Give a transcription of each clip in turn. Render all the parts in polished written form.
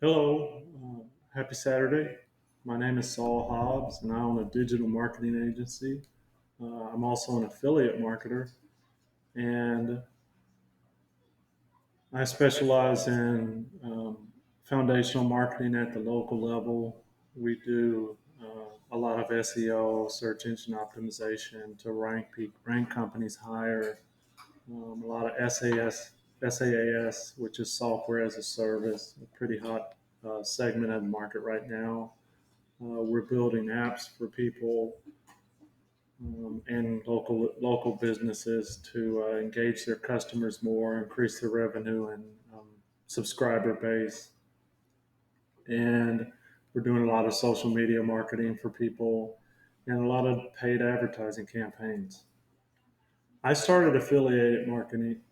Hello, happy Saturday. My name is Saul Hobbs, and I own a digital marketing agency. I'm also an affiliate marketer, and I specialize in foundational marketing at the local level. We do a lot of SEO, search engine optimization, to rank companies higher. A lot of SaaS, which is software as a service, a pretty hot segment of the market right now. We're building apps for people and local businesses to engage their customers more, increase their revenue and subscriber base. And we're doing a lot of social media marketing for people and a lot of paid advertising campaigns. I started affiliate marketing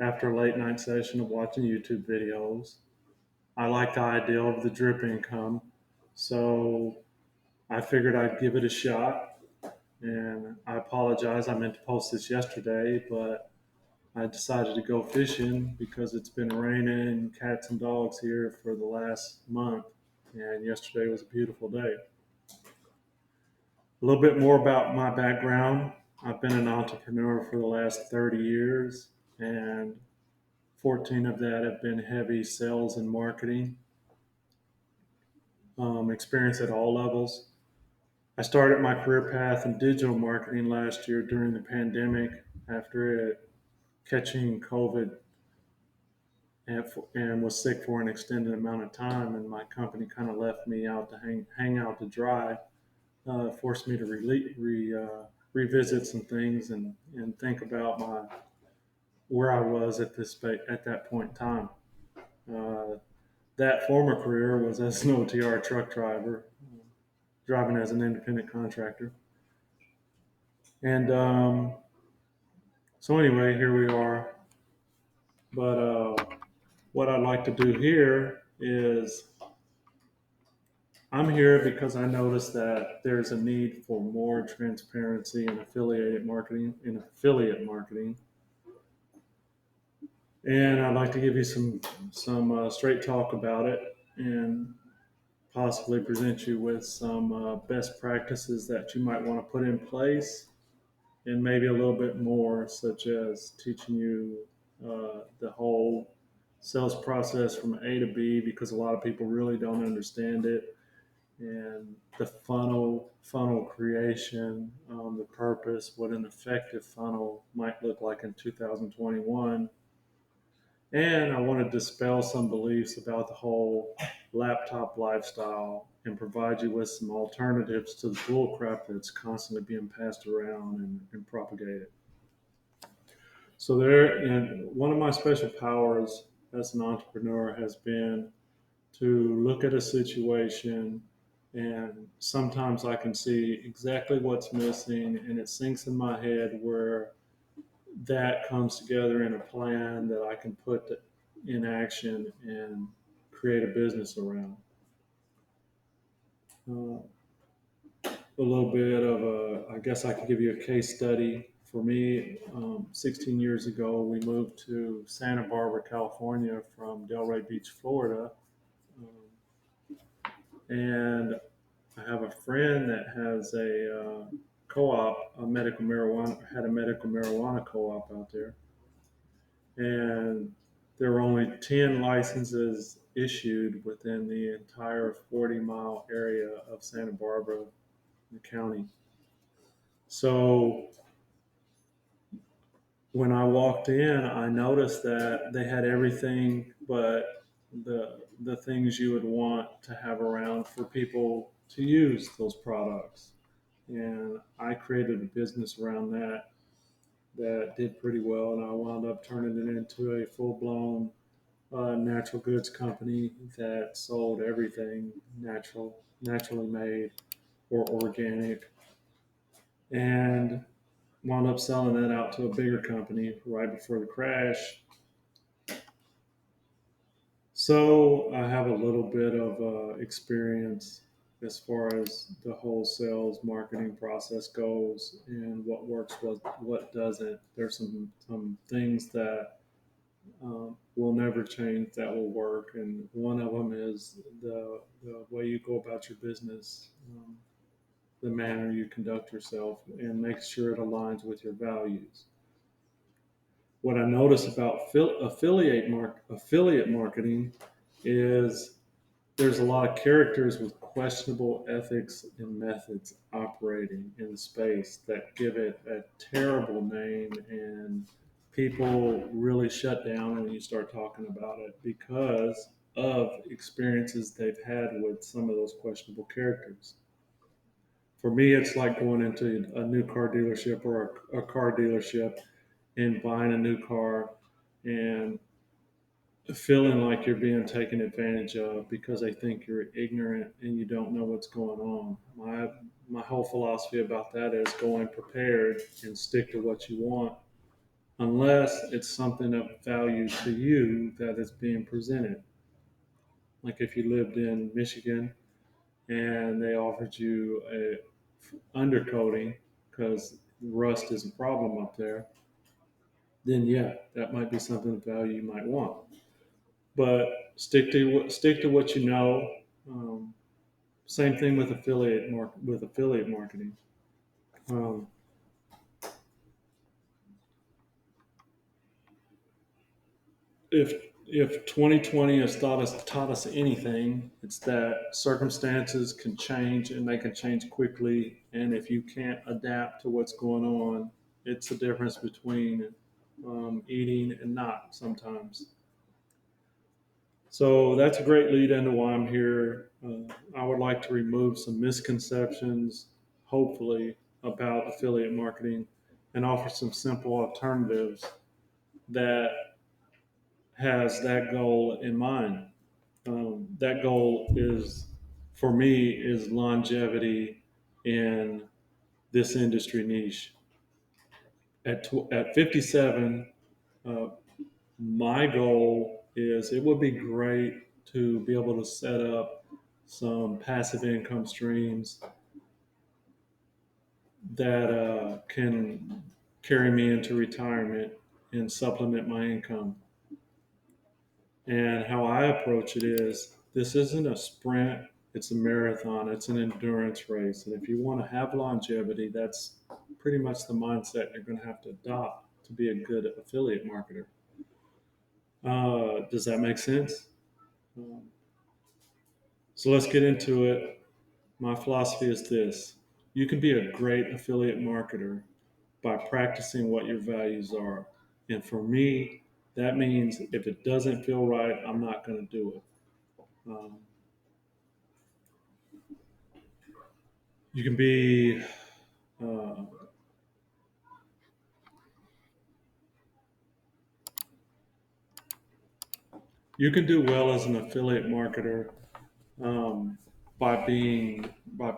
after a late night session of watching YouTube videos. I like the idea of the drip income, so I figured I'd give it a shot. And I apologize, I meant to post this yesterday, but I decided to go fishing because it's been raining cats and dogs here for the last month. And yesterday was a beautiful day. A little bit more about my background. I've been an entrepreneur for the last 30 years, and 14 of that have been heavy sales and marketing, experience at all levels. I started my career path in digital marketing last year during the pandemic after catching COVID and was sick for an extended amount of time. And my company kind of left me out to hang out to dry, forced me to revisit some things and think about where I was at that point in time. Uh, that former career was as an OTR truck driver, driving as an independent contractor. And so anyway, here we are. But what I'd like to do here is I'm here because I noticed that there's a need for more transparency in affiliate marketing, and I'd like to give you some straight talk about it and possibly present you with some best practices that you might want to put in place, and maybe a little bit more, such as teaching you the whole sales process from A to B, because a lot of people really don't understand it, and the funnel creation, the purpose, what an effective funnel might look like in 2021. And I want to dispel some beliefs about the whole laptop lifestyle and provide you with some alternatives to the bullcrap that's constantly being passed around and propagated. So and one of my special powers as an entrepreneur has been to look at a situation, and sometimes I can see exactly what's missing, and it sinks in my head where that comes together in a plan that I can put in action and create a business around. A little bit of I guess I could give you a case study. For me, 16 years ago, we moved to Santa Barbara, California from Delray Beach, Florida. Um, and I have a friend that has a co-op, had a medical marijuana co-op out there, and there were only 10 licenses issued within the entire 40-mile area of Santa Barbara, the county. So when I walked in, I noticed that they had everything but the things you would want to have around for people to use those products. And I created a business around that did pretty well, and I wound up turning it into a full blown natural goods company that sold everything naturally made or organic, and wound up selling that out to a bigger company right before the crash. So I have a little bit of experience as far as the whole sales marketing process goes and what works, what doesn't. There's some things that will never change, that will work. And one of them is the way you go about your business, the manner you conduct yourself, and make sure it aligns with your values. What I notice about affiliate marketing is there's a lot of characters with questionable ethics and methods operating in the space that give it a terrible name, and people really shut down when you start talking about it because of experiences they've had with some of those questionable characters. For me, it's like going into a new car dealership or a car dealership and buying a new car and feeling like you're being taken advantage of because they think you're ignorant and you don't know what's going on. My whole philosophy about that is going prepared and stick to what you want, unless it's something of value to you that is being presented. Like if you lived in Michigan and they offered you a undercoating because rust is a problem up there, then yeah, that might be something of value you might want. But stick to what you know. Um, Same thing with affiliate marketing. Um, if if 2020 has taught us anything, it's that circumstances can change and they can change quickly. And if you can't adapt to what's going on, it's the difference between eating and not sometimes. So that's a great lead into why I'm here. I would like to remove some misconceptions, hopefully, about affiliate marketing and offer some simple alternatives that has that goal in mind. That goal is, for me, is longevity in this industry niche. At 57, uh, my goal is it would be great to be able to set up some passive income streams that can carry me into retirement and supplement my income. And how I approach it is this isn't a sprint, it's a marathon, it's an endurance race. And if you want to have longevity, that's pretty much the mindset you're going to have to adopt to be a good affiliate marketer. Does that make sense? Um, so let's get into it. My philosophy is this: you can be a great affiliate marketer by practicing what your values are. And for me, that means if it doesn't feel right, I'm not going to do it. Um, you can be uh, you can do well as an affiliate marketer um, by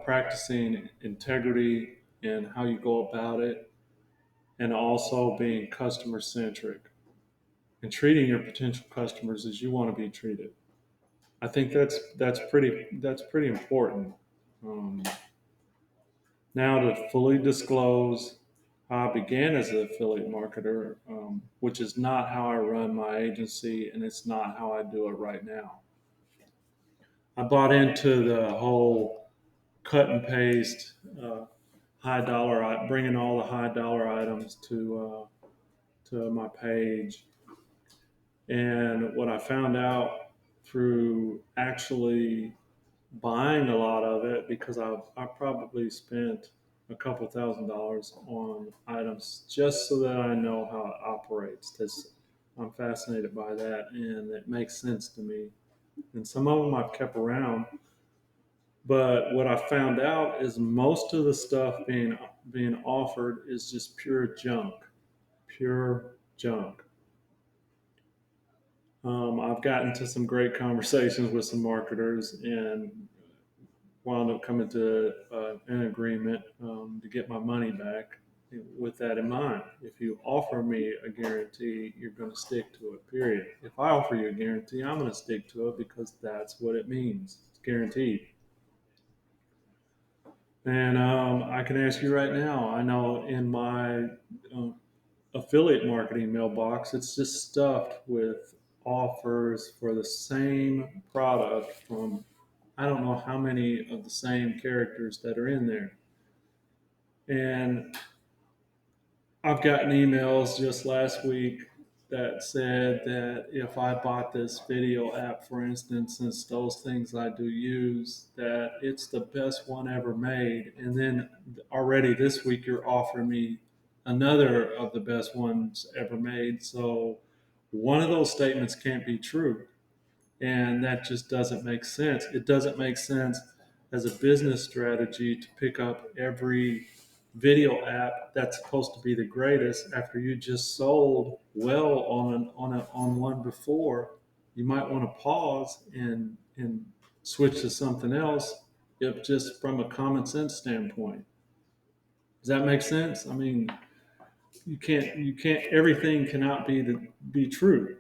practicing integrity and how you go about it, and also being customer centric and treating your potential customers as you want to be treated. I think that's pretty important. Um, Now, to fully disclose how I began as an affiliate marketer, which is not how I run my agency and it's not how I do it right now. I bought into the whole cut and paste, bringing all the high dollar items to my page. And what I found out through actually buying a lot of it, because I probably spent a couple $1,000s on items just so that I know how it operates. Because I'm fascinated by that, and it makes sense to me. And some of them I've kept around, but what I found out is most of the stuff being offered is just pure junk. I've gotten to some great conversations with some marketers and wound up coming to an agreement to get my money back. With that in mind, if you offer me a guarantee, you're going to stick to it. Period. If I offer you a guarantee, I'm going to stick to it because that's what it means. It's guaranteed. And I can ask you right now. I know in my uh, affiliate marketing mailbox. It's just stuffed with offers for the same product from I don't know how many of the same characters that are in there. And I've gotten emails just last week that said that if I bought this video app, for instance, since those things I do use, that it's the best one ever made. And then already this week, you're offering me another of the best ones ever made. So one of those statements can't be true. And that just doesn't make sense. It doesn't make sense as a business strategy to pick up every video app that's supposed to be the greatest after you just sold well on one before. You might want to pause and switch to something else, if just from a common sense standpoint. Does that make sense? I mean, you can't everything cannot be true.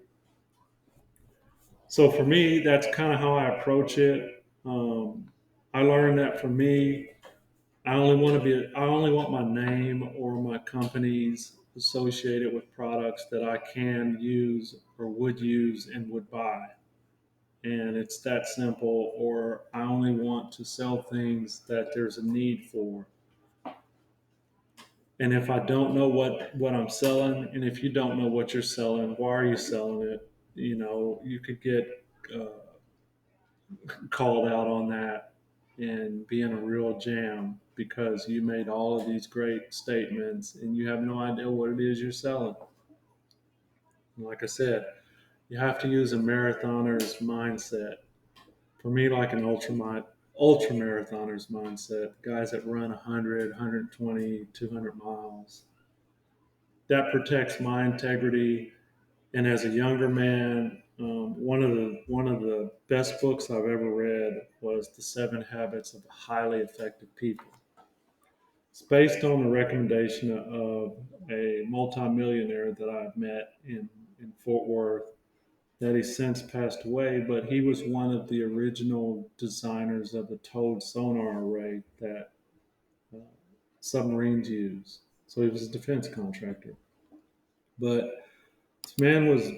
So for me, that's kind of how I approach it. I learned that for me, I only want my name or my companies associated with products that I can use or would use and would buy. And it's that simple. Or I only want to sell things that there's a need for. And if I don't know what I'm selling, and if you don't know what you're selling, why are you selling it? You could get uh, called out on that and be in a real jam because you made all of these great statements and you have no idea what it is you're selling. And like I said, you have to use a marathoner's mindset. For me, like an ultra marathoner's mindset, guys that run 100, 120, 200 miles. That protects my integrity. And as a younger man, one of the best books I've ever read was The 7 Habits of Highly Effective People. It's based on the recommendation of a multimillionaire that I've met in Fort Worth that he's since passed away, but he was one of the original designers of the towed sonar array that uh, submarines use. So he was a defense contractor. But this man was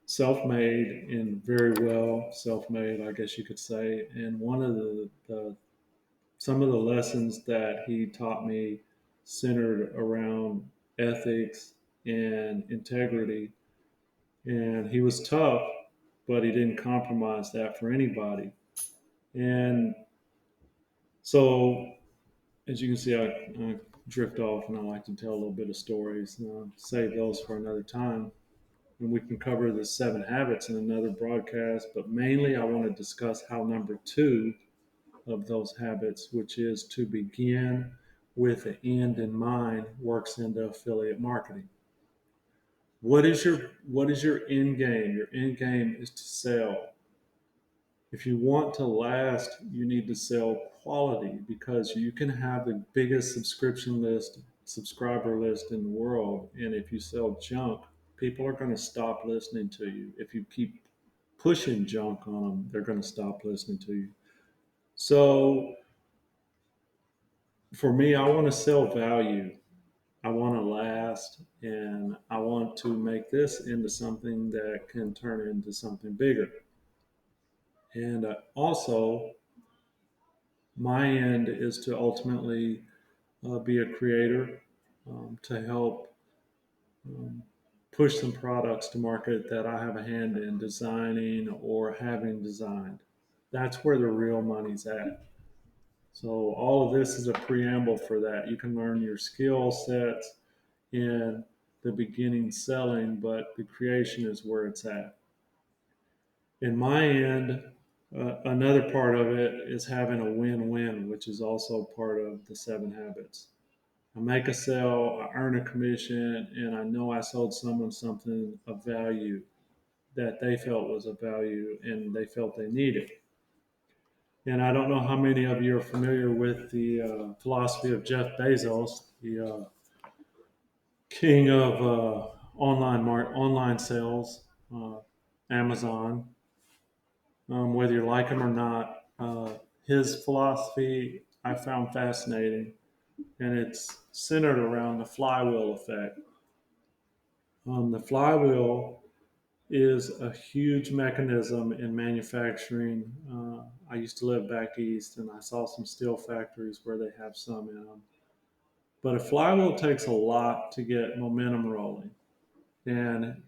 self-made and very well self-made, I guess you could say. And one of the some of the lessons that he taught me centered around ethics and integrity. And he was tough, but he didn't compromise that for anybody. And so, as you can see, I drift off and I like to tell a little bit of stories. And I'll save those for another time. And we can cover the 7 habits in another broadcast, but mainly I want to discuss how number 2 of those habits, which is to begin with the end in mind, works into affiliate marketing. What is your end game? Your end game is to sell. If you want to last, you need to sell quality because you can have the biggest subscriber list in the world. And if you sell junk, people are going to stop listening to you. If you keep pushing junk on them, they're going to stop listening to you. So for me, I want to sell value. I want to last and I want to make this into something that can turn into something bigger. And also, my end is to ultimately be a creator to help um, push some products to market that I have a hand in designing or having designed. That's where the real money's at. So, all of this is a preamble for that. You can learn your skill sets in the beginning selling, but the creation is where it's at. In my end, another part of it is having a win-win, which is also part of the 7 habits. I make a sale, I earn a commission, and I know I sold someone something of value that they felt was of value and they felt they needed. And I don't know how many of you are familiar with the philosophy of Jeff Bezos, the king of online sales, Amazon. Whether you like him or not, his philosophy I found fascinating, and it's centered around the flywheel effect. The flywheel is a huge mechanism in manufacturing. I used to live back east, and I saw some steel factories where they have some in them. But a flywheel takes a lot to get momentum rolling, and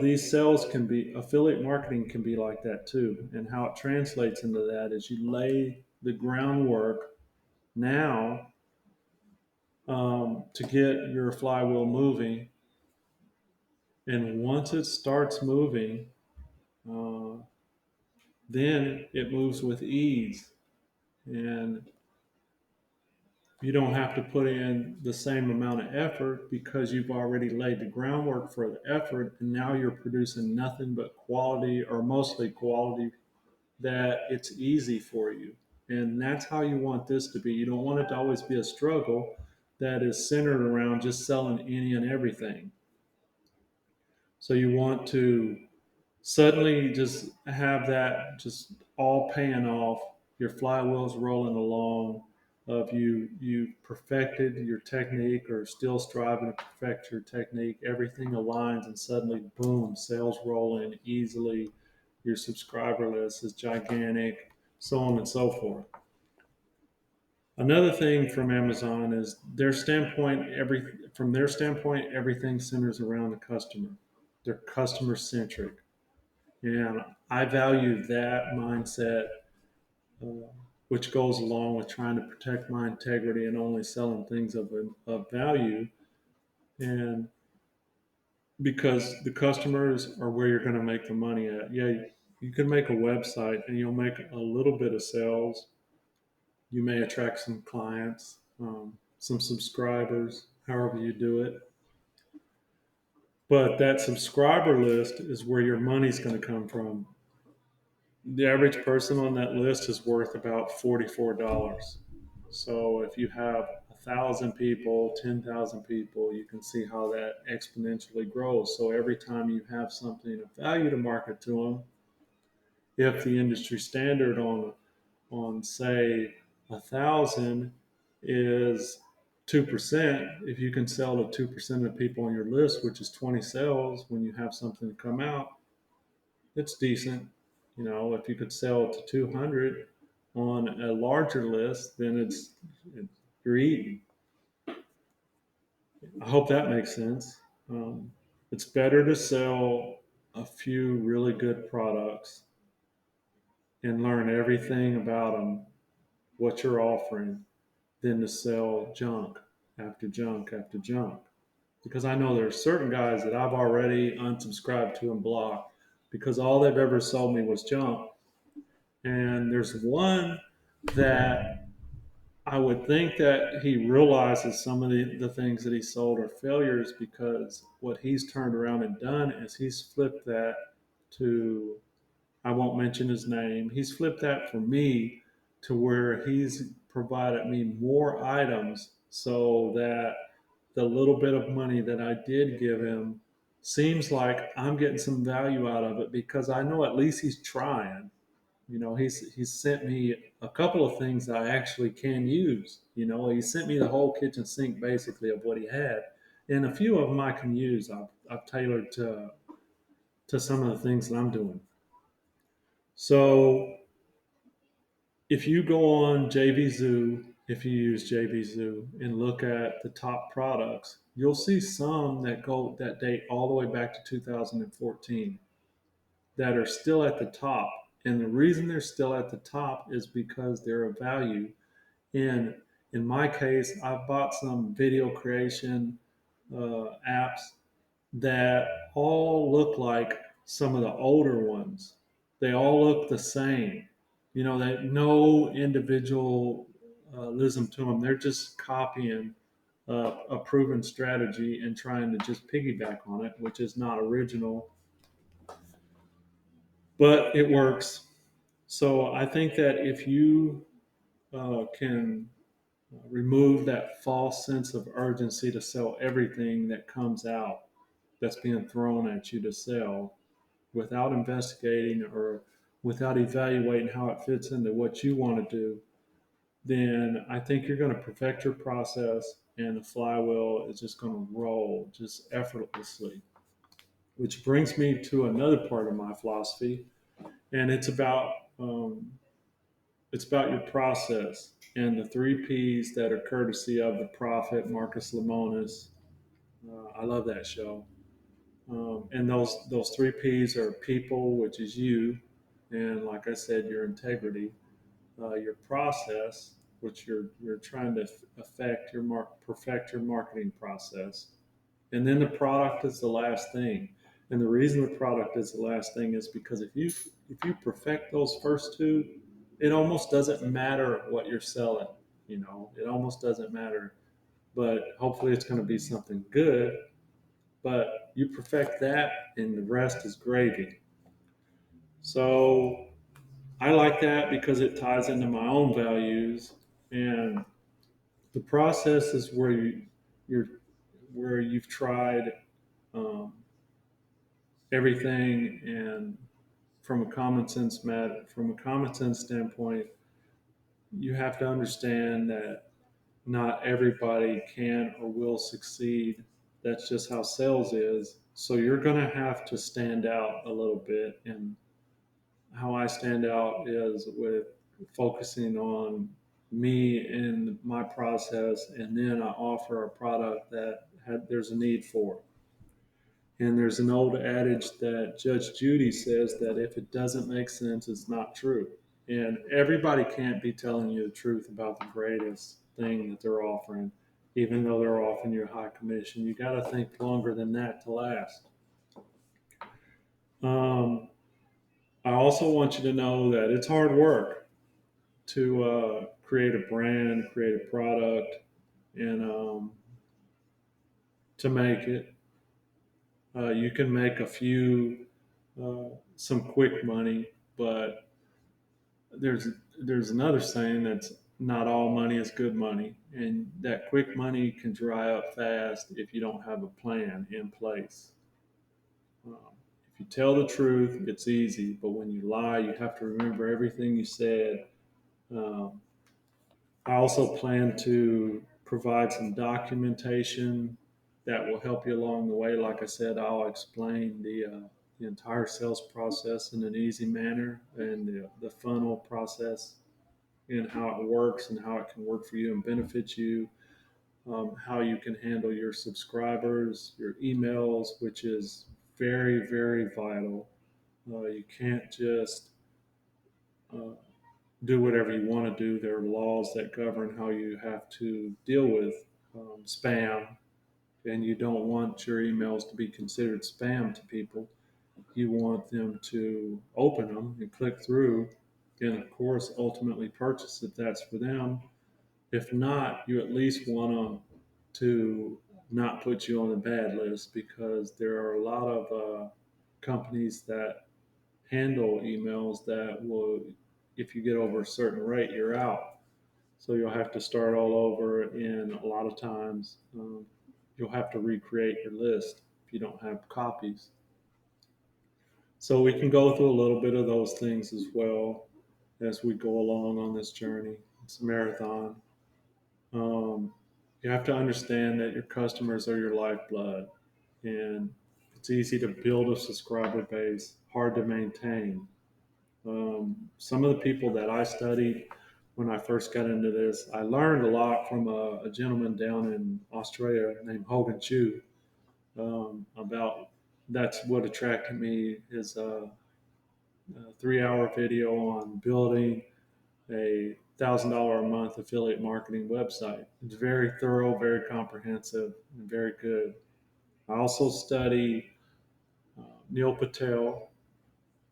these sales can be affiliate marketing can be like that too. And how it translates into that is you lay the groundwork now to get your flywheel moving, and once it starts moving, uh, then it moves with ease, and you don't have to put in the same amount of effort because you've already laid the groundwork for the effort, and now you're producing nothing but quality, or mostly quality, that it's easy for you. And that's how you want this to be. You don't want it to always be a struggle that is centered around just selling any and everything. So you want to suddenly just have that just all paying off, your flywheels rolling along, of you perfected your technique or still striving to perfect your technique, everything aligns, and suddenly boom, sales roll in easily, your subscriber list is gigantic, so on and so forth. Another thing from Amazon is from their standpoint, everything centers around the customer. They're customer centric. And I value that mindset, uh, which goes along with trying to protect my integrity and only selling things of value. And because the customers are where you're going to make the money at. Yeah, you can make a website and you'll make a little bit of sales. You may attract some clients, some subscribers, however you do it. But that subscriber list is where your money's going to come from. The average person on that list is worth about $44. So if you have 1,000 people, 10,000 people, you can see how that exponentially grows. So every time you have something of value to market to them, if the industry standard on say 1,000 is 2%, if you can sell to 2% of the people on your list, which is 20 sales when you have something come out, it's decent. You know, if you could sell to 200 on a larger list, then you're eating. I hope that makes sense. It's better to sell a few really good products and learn everything about them, what you're offering, than to sell junk after junk after junk. Because I know there are certain guys that I've already unsubscribed to and blocked because all they've ever sold me was junk. And there's one that I would think that he realizes some of the things that he sold are failures, because what he's turned around and done is he's flipped that to, I won't mention his name, he's flipped that for me to where he's provided me more items so that the little bit of money that I did give him seems like I'm getting some value out of it, because I know at least he's trying. You know, he's sent me a couple of things that I actually can use. You know, he sent me the whole kitchen sink basically of what he had, and a few of them I can use. I've tailored to some of the things that I'm doing. So if you go on JVZoo, if you use JVZoo and look at the top products, you'll see some that date all the way back to 2014 that are still at the top. And the reason they're still at the top is because they're of value. And in my case, I've bought some video creation apps that all look like some of the older ones. They all look the same. You know, that no individualism to them. They're just copying a proven strategy and trying to just piggyback on it, which is not original, but it works. So I think that if you can remove that false sense of urgency to sell everything that comes out that's being thrown at you to sell, without investigating or without evaluating how it fits into what you want to do, then I think you're going to perfect your process. and the flywheel is just going to roll just effortlessly. Which brings me to another part of my philosophy, and it's about your process and the three P's that are courtesy of the prophet Marcus Lemonis. I love that show. And those three P's are people, which is you, and like I said, your integrity, your process, which you're trying to affect perfect your marketing process, and then the product is the last thing. And the reason the product is the last thing is because if you perfect those first two, it almost doesn't matter what you're selling. It almost doesn't matter. But hopefully, it's going to be something good. But you perfect that, and the rest is gravy. So I like that because it ties into my own values, and the process is you're where you've tried um, everything, and from a common sense standpoint, you have to understand that not everybody can or will succeed. That's just how sales is. So you're going to have to stand out a little bit. And how I stand out is with focusing on me and my process, and then I offer a product that there's a need for. And there's an old adage that Judge Judy says that if it doesn't make sense, it's not true. And everybody can't be telling you the truth about the greatest thing that they're offering, even though they're offering you a high commission. You got to think longer than that to last. Um, I also want you to know that it's hard work to create a brand, create a product, and to make it. You can make some quick money, but there's there's another saying that's not all money is good money, and that quick money can dry up fast if you don't have a plan in place. If you tell the truth, it's easy, but when you lie, you have to remember everything you said. Um, I also plan to provide some documentation that will help you along the way. Like I said, I'll explain the entire sales process in an easy manner, and the funnel process and how it works and how it can work for you and benefit you, how you can handle your subscribers, your emails, which is very, very vital. You can't just uh, do whatever you want to do. There are laws that govern how you have to deal with spam, and you don't want your emails to be considered spam to people. You want them to open them and click through, and of course, ultimately purchase if that's for them. If not, you at least want them to not put you on the bad list, because there are a lot of companies that handle emails that will, if you get over a certain rate, you're out. So you'll have to start all over, and a lot of times you'll have to recreate your list if you don't have copies. So we can go through a little bit of those things as well as we go along on this journey. It's a marathon. Um, you have to understand that your customers are your lifeblood, and it's easy to build a subscriber base, hard to maintain. Some of the people that I studied when I first got into this, I learned a lot from a gentleman down in Australia named Hogan Chu. About That's what attracted me, is a 3 hour video on building a $1,000 a month affiliate marketing website. It's very thorough, very comprehensive, and very good. I also study Neil Patel.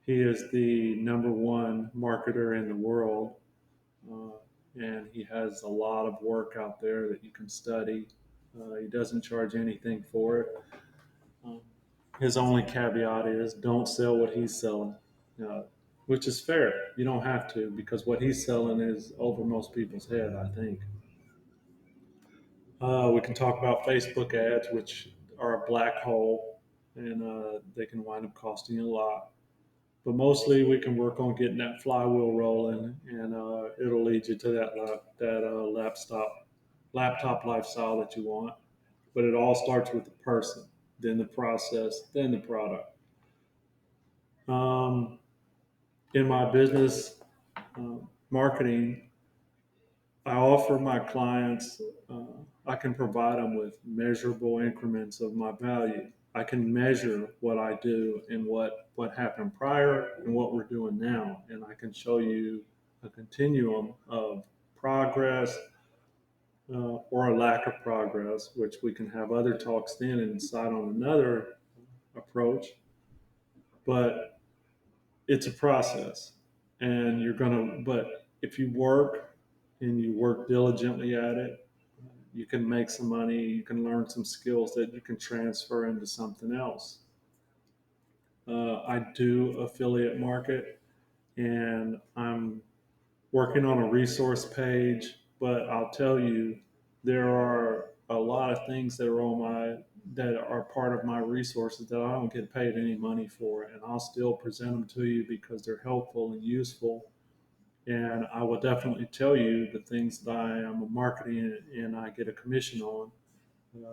He is the number one marketer in the world, uh, and he has a lot of work out there that you can study. He doesn't charge anything for it. Um, his only caveat is don't sell what he's selling, uh, which is fair. You don't have to, because what he's selling is over most people's head, I think. We can talk about Facebook ads, which are a black hole, and they can wind up costing you a lot. But mostly, we can work on getting that flywheel rolling, and it'll lead you to that laptop laptop lifestyle that you want, but it all starts with the person, then the process, then the product. Um, in my business marketing, I offer my clients, I can provide them with measurable increments of my value. I can measure what I do and what happened prior and what we're doing now. And I can show you a continuum of progress or a lack of progress, which we can have other talks then and decide on another approach. But it's a process. And but if you work and you work diligently at it, you can make some money, you can learn some skills that you can transfer into something else. I do affiliate market and I'm working on a resource page, but I'll tell you, there are a lot of things that are on my that are part of my resources that I don't get paid any money for, and I'll still present them to you because they're helpful and useful. And I will definitely tell you the things that I am marketing and I get a commission on.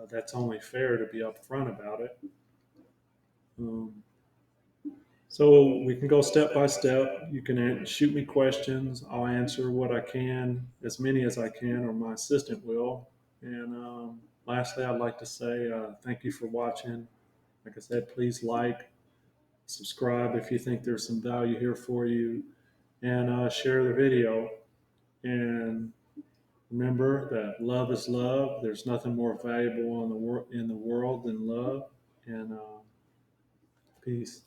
That's only fair to be upfront about it. Um, so we can go step by step. You can shoot me questions. I'll answer what I can, as many as I can, or my assistant will. And lastly, I'd like to say thank you for watching. Like I said, please like, subscribe if you think there's some value here for you, and share the video. And remember that love is love. There's nothing more valuable in the world than love. And peace.